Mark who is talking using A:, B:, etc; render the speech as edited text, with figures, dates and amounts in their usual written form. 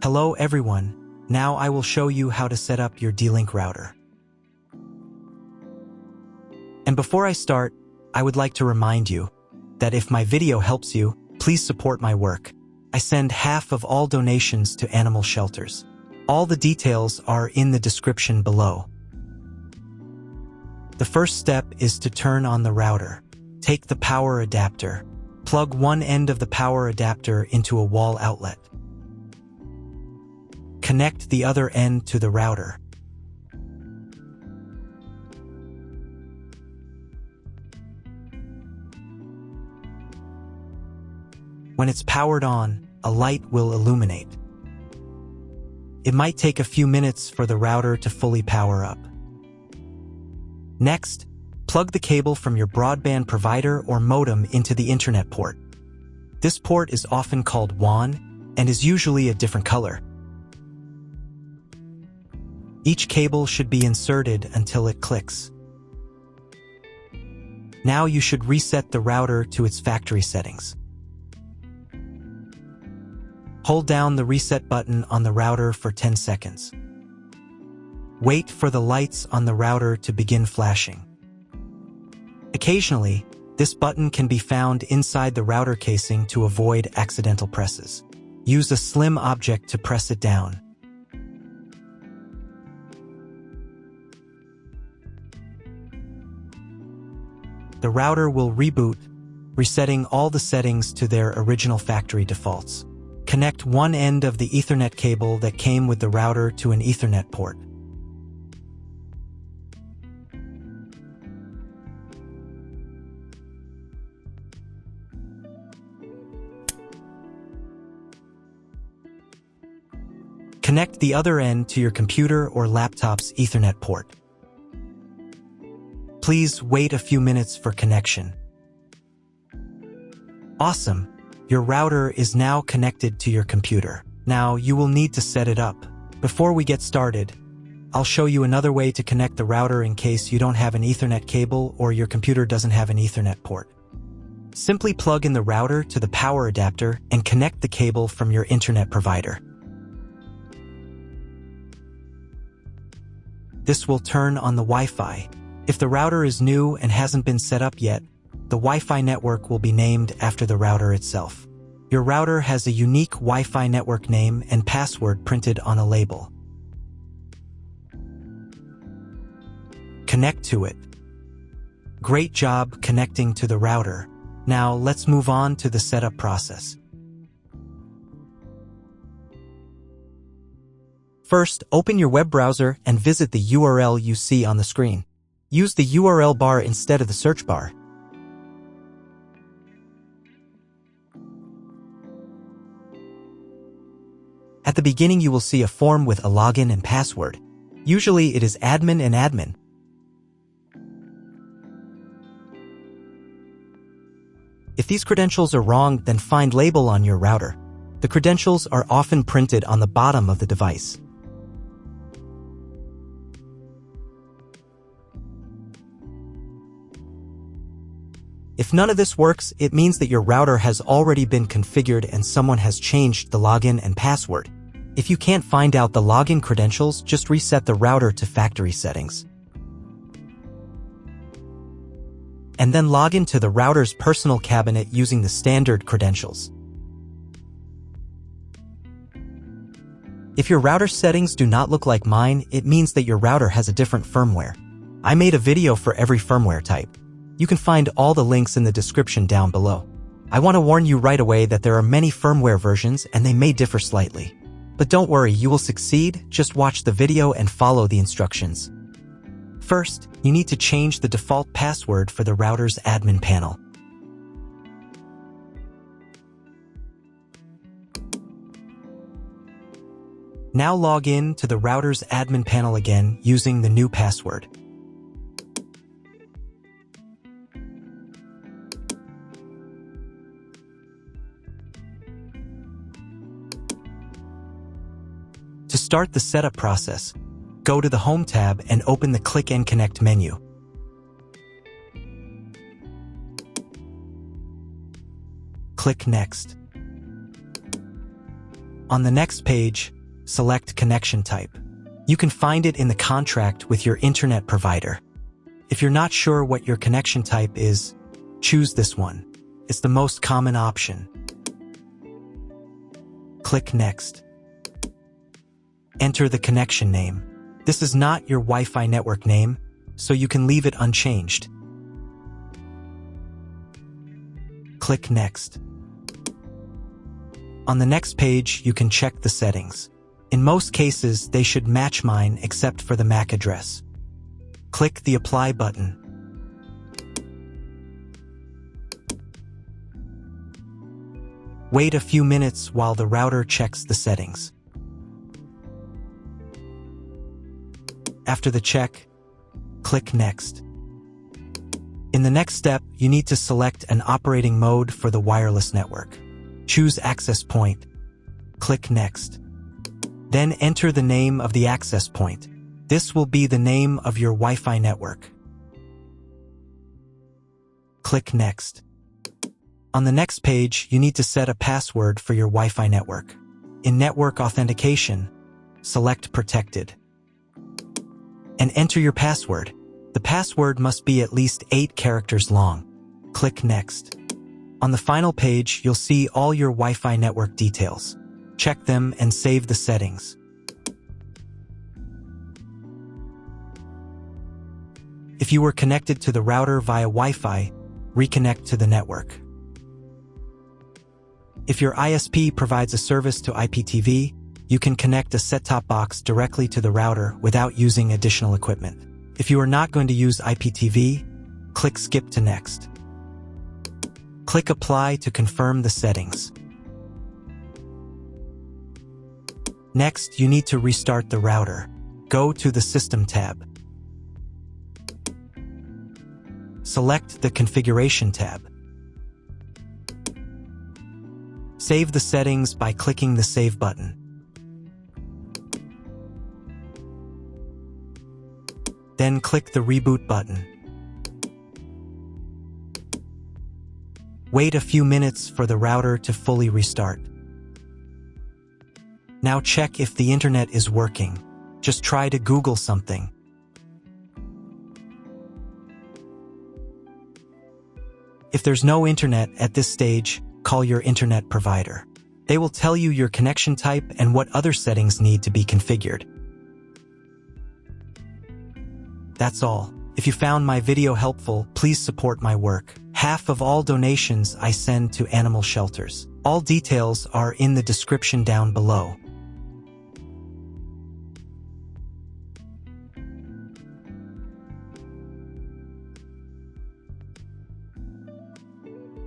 A: Hello everyone, now I will show you how to set up your D-Link router. And before I start, I would like to remind you that if my video helps you, please support my work. I send half of all donations to animal shelters. All the details are in the description below. The first step is to turn on the router. Take the power adapter. Plug one end of the power adapter into a wall outlet. Connect the other end to the router. When it's powered on, a light will illuminate. It might take a few minutes for the router to fully power up. Next, plug the cable from your broadband provider or modem into the internet port. This port is often called WAN and is usually a different color. Each cable should be inserted until it clicks. Now you should reset the router to its factory settings. Hold down the reset button on the router for 10 seconds. Wait for the lights on the router to begin flashing. Occasionally, this button can be found inside the router casing to avoid accidental presses. Use a slim object to press it down. The router will reboot, resetting all the settings to their original factory defaults. Connect one end of the Ethernet cable that came with the router to an Ethernet port. Connect the other end to your computer or laptop's Ethernet port. Please wait a few minutes for connection. Awesome! Your router is now connected to your computer. Now you will need to set it up. Before we get started, I'll show you another way to connect the router in case you don't have an Ethernet cable or your computer doesn't have an Ethernet port. Simply plug in the router to the power adapter and connect the cable from your internet provider. This will turn on the Wi-Fi. If the router is new and hasn't been set up yet, the Wi-Fi network will be named after the router itself. Your router has a unique Wi-Fi network name and password printed on a label. Connect to it. Great job connecting to the router. Now let's move on to the setup process. First, open your web browser and visit the URL you see on the screen. Use the URL bar instead of the search bar. At the beginning, you will see a form with a login and password. Usually, it is admin and admin. If these credentials are wrong, then find label on your router. The credentials are often printed on the bottom of the device. If none of this works, it means that your router has already been configured and someone has changed the login and password. If you can't find out the login credentials, just reset the router to factory settings. And then log into the router's personal cabinet using the standard credentials. If your router settings do not look like mine, it means that your router has a different firmware. I made a video for every firmware type. You can find all the links in the description down below. I want to warn you right away that there are many firmware versions and they may differ slightly. But don't worry, you will succeed. Just watch the video and follow the instructions. First, you need to change the default password for the router's admin panel. Now log in to the router's admin panel again using the new password. To start the setup process, go to the Home tab and open the Click and Connect menu. Click Next. On the next page, select connection type. You can find it in the contract with your internet provider. If you're not sure what your connection type is, choose this one. It's the most common option. Click Next. Enter the connection name. This is not your Wi-Fi network name, so you can leave it unchanged. Click Next. On the next page, you can check the settings. In most cases, they should match mine except for the MAC address. Click the Apply button. Wait a few minutes while the router checks the settings. After the check, click Next. In the next step, you need to select an operating mode for the wireless network. Choose access point. Click Next. Then enter the name of the access point. This will be the name of your Wi-Fi network. Click Next. On the next page, you need to set a password for your Wi-Fi network. In Network Authentication, select Protected. And enter your password. The password must be at least 8 characters long. Click Next. On the final page, you'll see all your Wi-Fi network details. Check them and save the settings. If you were connected to the router via Wi-Fi, reconnect to the network. If your ISP provides a service to IPTV, you can connect a set-top box directly to the router without using additional equipment. If you are not going to use IPTV, click Skip to Next. Click Apply to confirm the settings. Next, you need to restart the router. Go to the System tab. Select the Configuration tab. Save the settings by clicking the Save button. Then click the Reboot button. Wait a few minutes for the router to fully restart. Now check if the internet is working. Just try to Google something. If there's no internet at this stage, call your internet provider. They will tell you your connection type and what other settings need to be configured. That's all. If you found my video helpful, please support my work. Half of all donations I send to animal shelters. All details are in the description down below.